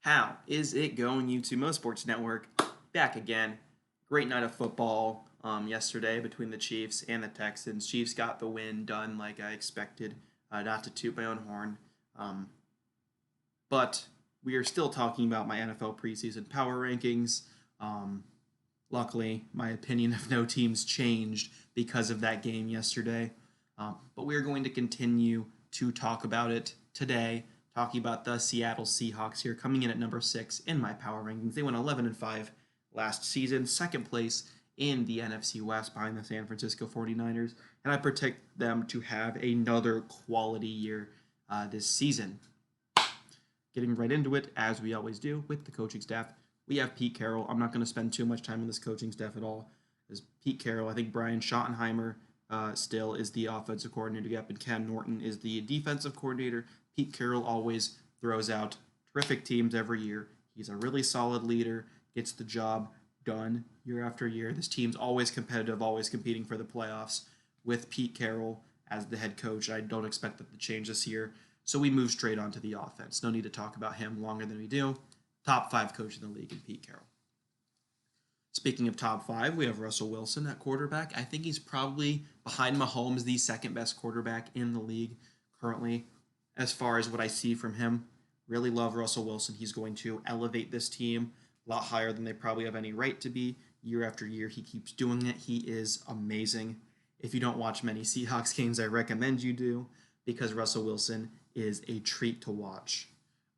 How is it going, YouTube? Mo Sports Network back again. Great night of football yesterday between the Chiefs and the Texans. Chiefs got the win done like I expected, not to toot my own horn. But we are still talking about my NFL preseason power rankings. Luckily, my opinion of no teams changed because of that game yesterday. But we are going to continue to talk about it today, talking about the Seattle Seahawks here, coming in at number 6 in my power rankings. They went 11-5 last season, second place in the NFC West behind the San Francisco 49ers, and I predict them to have another quality year this season. Getting right into it, as we always do, with the coaching staff. We have Pete Carroll. I'm not going to spend too much time on this coaching staff at all. Because Pete Carroll, I think Brian Schottenheimer still is the offensive coordinator. Yep, and Cam Norton is the defensive coordinator. Pete Carroll always throws out terrific teams every year. He's a really solid leader, gets the job done year after year. This team's always competitive, always competing for the playoffs with Pete Carroll as the head coach. I don't expect that to change this year. So we move straight on to the offense. No need to talk about him longer than we do. Top 5 coach in the league in Pete Carroll. Speaking of top 5, we have Russell Wilson at quarterback. I think he's probably, behind Mahomes, the second best quarterback in the league currently. As far as what I see from him, really love Russell Wilson. He's going to elevate this team a lot higher than they probably have any right to be. Year after year, he keeps doing it. He is amazing. If you don't watch many Seahawks games, I recommend you do, because Russell Wilson is a treat to watch.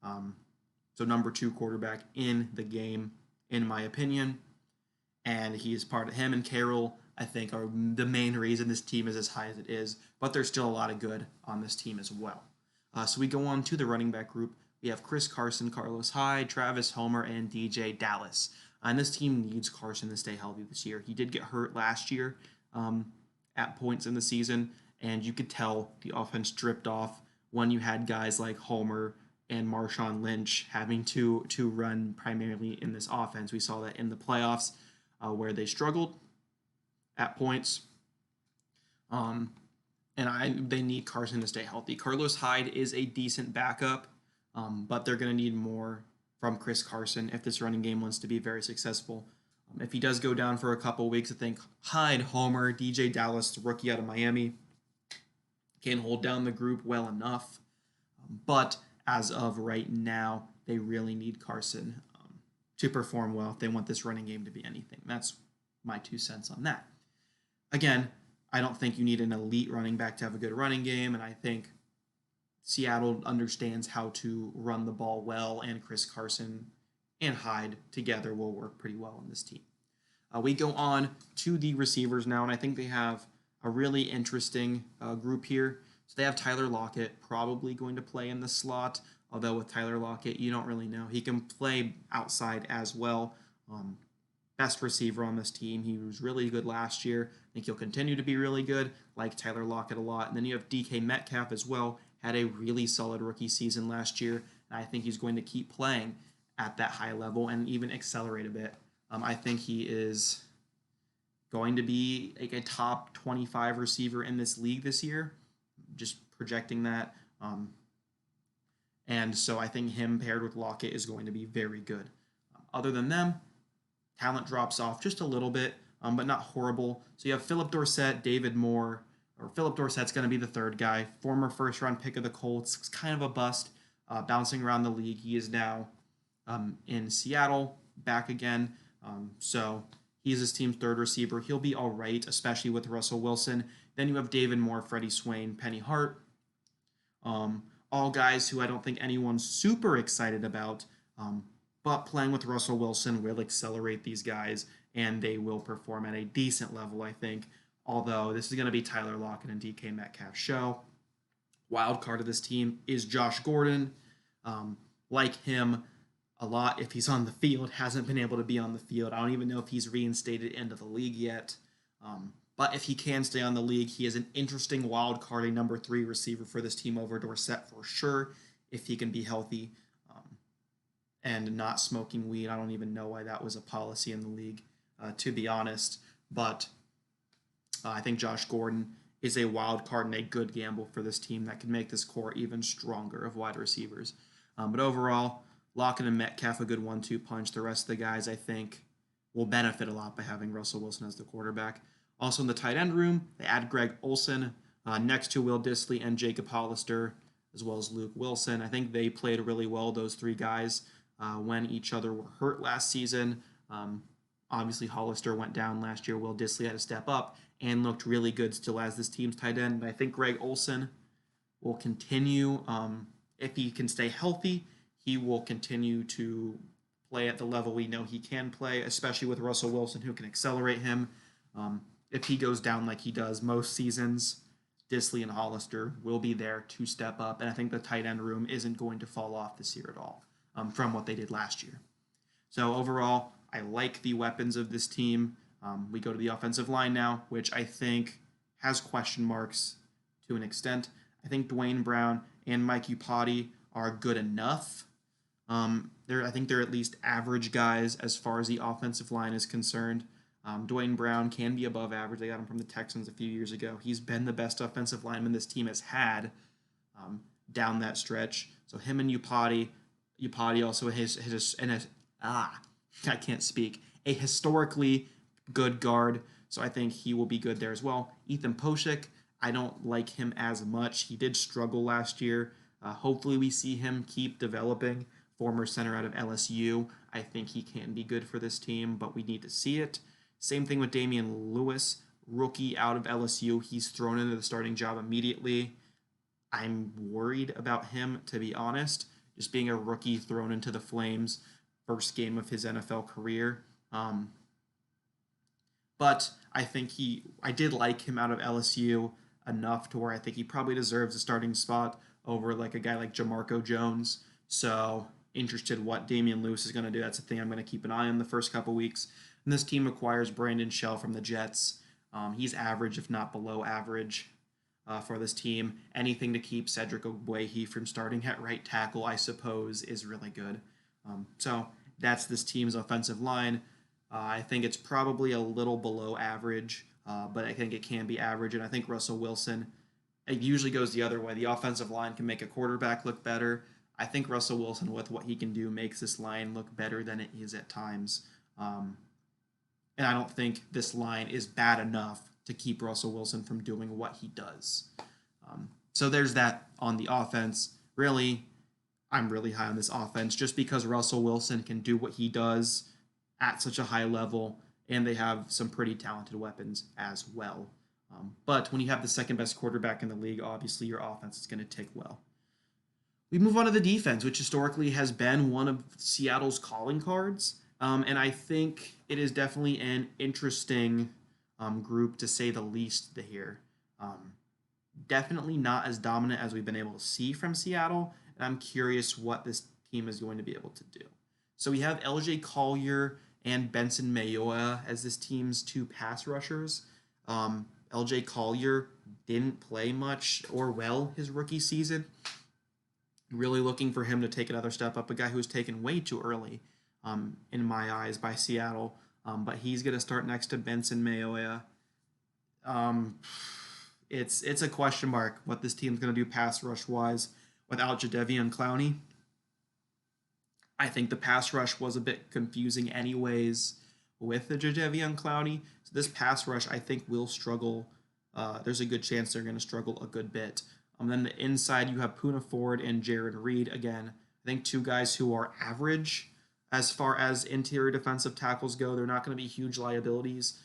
So number 2 quarterback in the game, in my opinion. And he's part of him and Carroll, I think, are the main reason this team is as high as it is. But there's still a lot of good on this team as well. So we go on to the running back group. We have Chris Carson, Carlos Hyde, Travis Homer, and DJ Dallas. And this team needs Carson to stay healthy this year. He did get hurt last year at points in the season, and you could tell the offense dripped off when you had guys like Homer and Marshawn Lynch having to run primarily in this offense. We saw that in the playoffs where they struggled at points. They need Carson to stay healthy. Carlos Hyde is a decent backup, but they're going to need more from Chris Carson if this running game wants to be very successful. If he does go down for a couple weeks, I think Hyde, Homer, DJ Dallas, the rookie out of Miami, can hold down the group well enough. But as of right now, they really need Carson to perform well if they want this running game to be anything. That's my 2 cents on that. Again, I don't think you need an elite running back to have a good running game, and I think Seattle understands how to run the ball well, and Chris Carson and Hyde together will work pretty well on this team. We go on to the receivers now, and I think they have a really interesting group here. So they have Tyler Lockett probably going to play in the slot, although with Tyler Lockett, you don't really know. He can play outside as well. Best receiver on this team. He was really good last year. I think he'll continue to be really good, like Tyler Lockett a lot. And then you have DK Metcalf as well. Had a really solid rookie season last year, and I think he's going to keep playing at that high level and even accelerate a bit. I think he is going to be like a top 25 receiver in this league this year, just projecting that. And so I think him paired with Lockett is going to be very good. Other than them, talent drops off just a little bit, but not horrible. So you have Philip Dorsett, David Moore, or Philip Dorsett's going to be the third guy, former first-round pick of the Colts. It's kind of a bust, bouncing around the league. He is now in Seattle, back again. So he's his team's third receiver. He'll be all right, especially with Russell Wilson. Then you have David Moore, Freddie Swain, Penny Hart. All guys who I don't think anyone's super excited about, but playing with Russell Wilson will accelerate these guys, and they will perform at a decent level, I think. Although this is going to be Tyler Lockett and DK Metcalf's show. Wild card of this team is Josh Gordon. Like him a lot, if he's on the field, hasn't been able to be on the field. I don't even know if he's reinstated into the league yet. But if he can stay on the league, he is an interesting wild card, a number 3 receiver for this team over Dorsett for sure, if he can be healthy and not smoking weed. I don't even know why that was a policy in the league, to be honest. But I think Josh Gordon is a wild card and a good gamble for this team that can make this core even stronger of wide receivers. But overall, Lockett and Metcalf a good 1-2 punch. The rest of the guys, I think, will benefit a lot by having Russell Wilson as the quarterback. Also in the tight end room, they add Greg Olsen next to Will Dissly and Jacob Hollister, as well as Luke Wilson. I think they played really well, those three guys, when each other were hurt last season. Obviously, Hollister went down last year. Will Dissly had to step up and looked really good still as this team's tight end. And I think Greg Olsen will continue. If he can stay healthy, he will continue to play at the level we know he can play, especially with Russell Wilson, who can accelerate him. If he goes down like he does most seasons, Dissly and Hollister will be there to step up. And I think the tight end room isn't going to fall off this year at all from what they did last year. So overall, I like the weapons of this team. We go to the offensive line now, which I think has question marks to an extent. I think Dwayne Brown and Mike Iupati are good enough. I think they're at least average guys as far as the offensive line is concerned. Dwayne Brown can be above average. They got him from the Texans a few years ago. He's been the best offensive lineman this team has had down that stretch. So him and Iupati also I can't speak. A historically good guard, so I think he will be good there as well. Ethan Poshik, I don't like him as much. He did struggle last year. Hopefully we see him keep developing. Former center out of LSU. I think he can be good for this team, but we need to see it. Same thing with Damian Lewis, rookie out of LSU. He's thrown into the starting job immediately. I'm worried about him, to be honest. Just being a rookie thrown into the flames, first game of his NFL career. But I think I did like him out of LSU enough to where I think he probably deserves a starting spot over like a guy like Jamarco Jones. So interested what Damian Lewis is going to do. That's a thing I'm going to keep an eye on the first couple weeks. And this team acquires Brandon Shell from the Jets. He's average, if not below average, for this team. Anything to keep Cedric Ogbuehi from starting at right tackle, I suppose, is really good. So that's this team's offensive line. I think it's probably a little below average, but I think it can be average. And I think Russell Wilson, it usually goes the other way. The offensive line can make a quarterback look better. I think Russell Wilson, with what he can do, makes this line look better than it is at times. And I don't think this line is bad enough to keep Russell Wilson from doing what he does. So there's that on the offense. Really, I'm really high on this offense just because Russell Wilson can do what he does at such a high level, and they have some pretty talented weapons as well. But when you have the second best quarterback in the league, obviously your offense is going to take well. We move on to the defense, which historically has been one of Seattle's calling cards. And I think it is definitely an interesting group, to say the least, here. Definitely not as dominant as we've been able to see from Seattle, and I'm curious what this team is going to be able to do. So we have LJ Collier and Benson Mayowa as this team's two pass rushers. LJ Collier didn't play much or well his rookie season. Really looking for him to take another step up, a guy who was taken way too early in my eyes by Seattle. But he's going to start next to Benson Mayowa. It's a question mark what this team's going to do pass rush-wise without Jadeveon Clowney. I think the pass rush was a bit confusing anyways with the Jadeveon Clowney. So this pass rush, I think, will struggle. There's a good chance they're going to struggle a good bit. Then the inside, you have Poona Ford and Jared Reed. Again, I think two guys who are average as far as interior defensive tackles go. They're not going to be huge liabilities.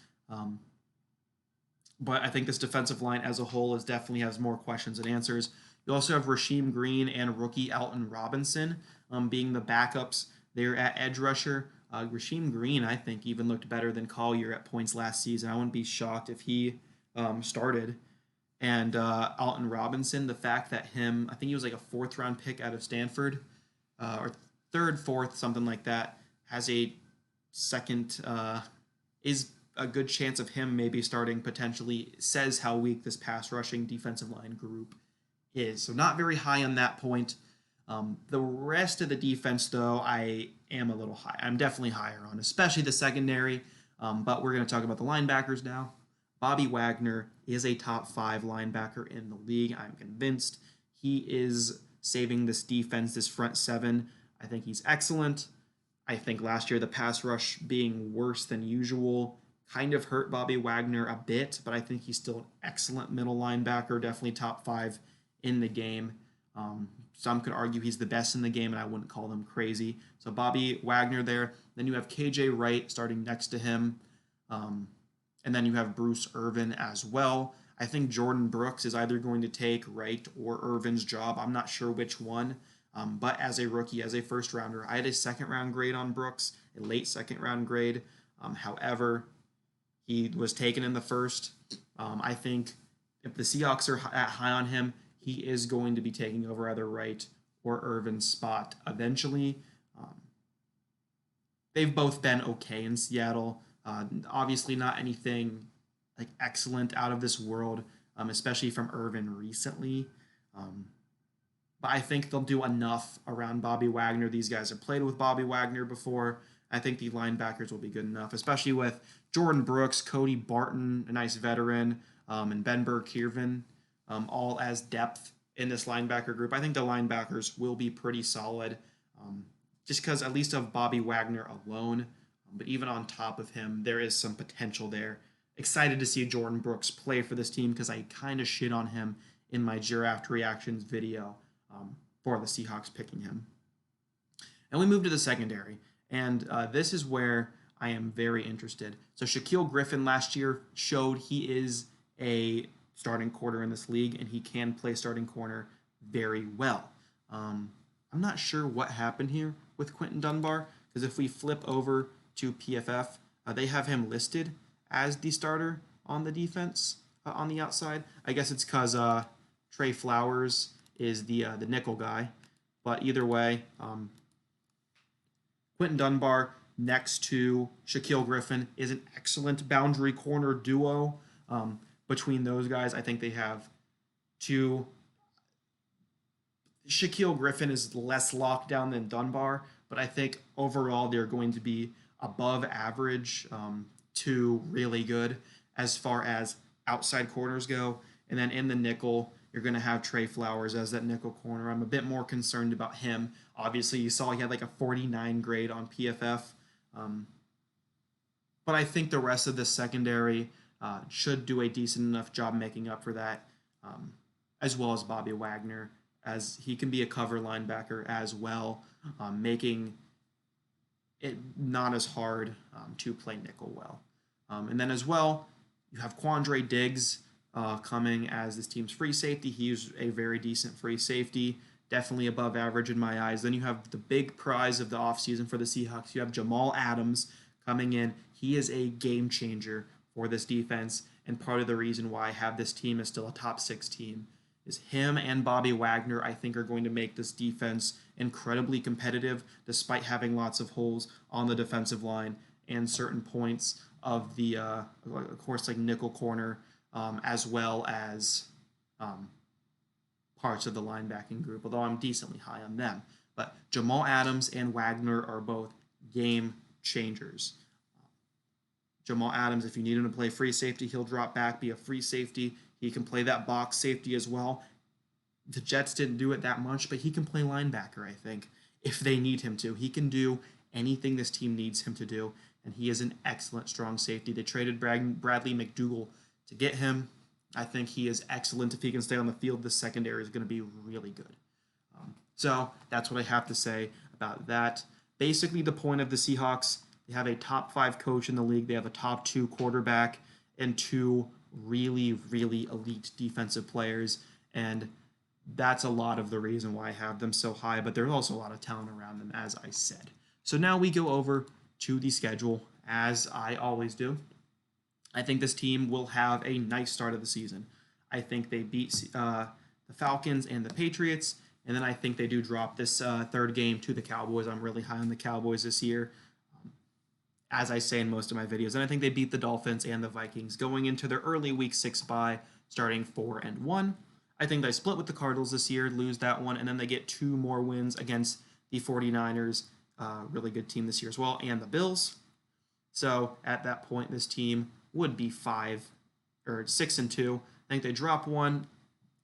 But I think this defensive line as a whole definitely has more questions than answers. You also have Rasheem Green and rookie Alton Robinson being the backups there at edge rusher. Rasheem Green, I think, even looked better than Collier at points last season. I wouldn't be shocked if he started. And Alton Robinson, the fact that I think he was like a fourth-round pick out of Stanford, or third, fourth, something like that, has a second, is a good chance of him maybe starting potentially, says how weak this pass rushing defensive line group is. So not very high on that point. The rest of the defense, though, I am a little high. I'm definitely higher on, especially the secondary. But we're going to talk about the linebackers now. Bobby Wagner is a top 5 linebacker in the league. I'm convinced he is saving this defense, this front seven. I think he's excellent. I think last year the pass rush being worse than usual kind of hurt Bobby Wagner a bit, but I think he's still an excellent middle linebacker, definitely top 5 in the game. Some could argue he's the best in the game, and I wouldn't call them crazy. So Bobby Wagner there. Then you have KJ Wright starting next to him. And then you have Bruce Irvin as well. I think Jordan Brooks is either going to take Wright or Irvin's job. I'm not sure which one. But as a rookie, as a first rounder, I had a second round grade on Brooks, a late second round grade. However, he was taken in the first. I think if the Seahawks are high on him, he is going to be taking over either Wright or Irvin's spot eventually. They've both been okay in Seattle. Obviously, not anything like excellent out of this world, especially from Irvin recently. But I think they'll do enough around Bobby Wagner. These guys have played with Bobby Wagner before. I think the linebackers will be good enough, especially with Jordan Brooks, Cody Barton, a nice veteran, and Ben Burr-Kirven, all as depth in this linebacker group. I think the linebackers will be pretty solid, just because at least of Bobby Wagner alone. But even on top of him, there is some potential there. Excited to see Jordan Brooks play for this team because I kind of shit on him in my Giraffe Reactions video for the Seahawks picking him. And we move to the secondary. And this is where I am very interested. So Shaquille Griffin last year showed he is a starting corner in this league, and he can play starting corner very well. I'm not sure what happened here with Quentin Dunbar, because if we flip over to PFF, they have him listed as the starter on the defense on the outside. I guess it's because Trey Flowers is the nickel guy. But either way, Quentin Dunbar next to Shaquille Griffin is an excellent boundary corner duo. Between those guys, I think they have two. Shaquille Griffin is less locked down than Dunbar, but I think overall they're going to be above average to really good as far as outside corners go. And then in the nickel, you're going to have Trey Flowers as that nickel corner. I'm a bit more concerned about him. Obviously, you saw he had like a 49 grade on PFF. But I think the rest of the secondary should do a decent enough job making up for that, as well as Bobby Wagner, as he can be a cover linebacker as well, making it not as hard to play nickel well. And then as well, you have Quandre Diggs coming as this team's free safety. He's a very decent free safety, definitely above average in my eyes. Then you have the big prize of the offseason for the Seahawks. You have Jamal Adams coming in. He is a game changer for this defense, and part of the reason why I have this team as still a top 6 team is him and Bobby Wagner, I think, are going to make this defense incredibly competitive despite having lots of holes on the defensive line and certain points of the, of course, like nickel corner, as well as parts of the linebacking group, although I'm decently high on them. But Jamal Adams and Wagner are both game changers. Jamal Adams, if you need him to play free safety, he'll drop back, be a free safety. He can play that box safety as well. The Jets didn't do it that much, but he can play linebacker, I think, if they need him to. He can do anything this team needs him to do, and he is an excellent strong safety. They traded Bradley McDougall to get him. I think he is excellent. If he can stay on the field, the secondary is going to be really good. So that's what I have to say about that. Basically, the point of the Seahawks, they have a top 5 coach in the league. They have a top 2 quarterback and 2 really, really elite defensive players. And that's a lot of the reason why I have them so high. But there's also a lot of talent around them, as I said. So now we go over to the schedule, as I always do. I think this team will have a nice start of the season. I think they beat the Falcons and the Patriots. And then I think they do drop this third game to the Cowboys. I'm really high on the Cowboys this year, as I say in most of my videos. And I think they beat the Dolphins and the Vikings going into their early Week 6 bye, starting 4-1. I think they split with the Cardinals this year, lose that one, and then they get 2 more wins against the 49ers, really good team this year as well, and the Bills. So at that point, this team would be 6-2. I think they drop one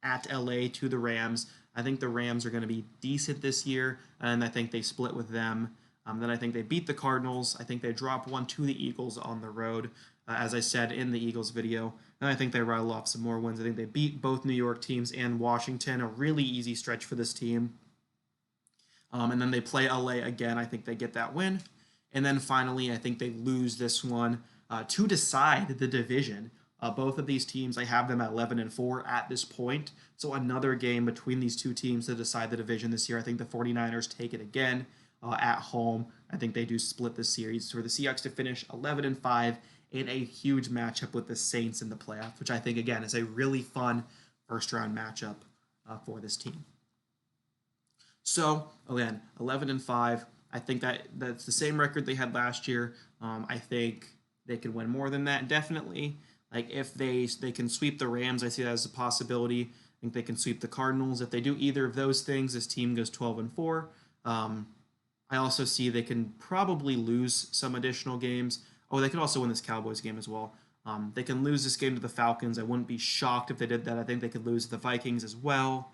at LA to the Rams. I think the Rams are going to be decent this year, and I think they split with them. Then I think they beat the Cardinals. I think they drop one to the Eagles on the road, as I said in the Eagles video. And I think they rattle off some more wins. I think they beat both New York teams and Washington, a really easy stretch for this team. And then they play LA again. I think they get that win. And then finally, I think they lose this one to decide the division. Both of these teams, I have them at 11-4 at this point. So another game between these two teams to decide the division this year. I think the 49ers take it again at home. I think they do split the series for the Seahawks to finish 11-5 in a huge matchup with the Saints in the playoffs, which I think, again, is a really fun first-round matchup for this team. So, again, 11-5. I think that's the same record they had last year. I think they could win more than that, definitely. Like, if they can sweep the Rams, I see that as a possibility. I think they can sweep the Cardinals. If they do either of those things, this team goes 12-4. I also see they can probably lose some additional games. Oh, they could also win this Cowboys game as well. They can lose this game to the Falcons. I wouldn't be shocked if they did that. I think they could lose to the Vikings as well.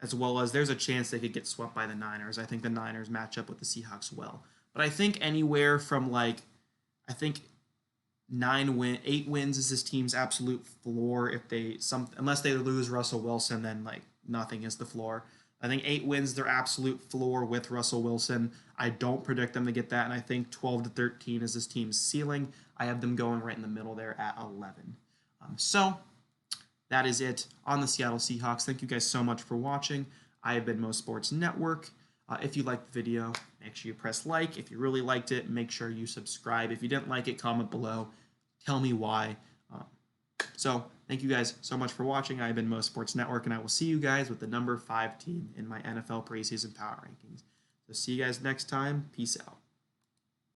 As well as there's a chance they could get swept by the Niners. I think the Niners match up with the Seahawks well. But I think anywhere from I think 8 wins is this team's absolute floor. Unless they lose Russell Wilson, then nothing is the floor. I think 8 wins their absolute floor with Russell Wilson. I don't predict them to get that, and I think 12-13 is this team's ceiling. I have them going right in the middle there at 11. So that is it on the Seattle Seahawks. Thank you guys so much for watching. I have been Mo Sports Network. If you liked the video, make sure you press like. If you really liked it, make sure you subscribe. If you didn't like it, comment below. Tell me why. So thank you guys so much for watching. I have been Mo Sports Network, and I will see you guys with the number 5 team in my NFL preseason power rankings. So see you guys next time. Peace out.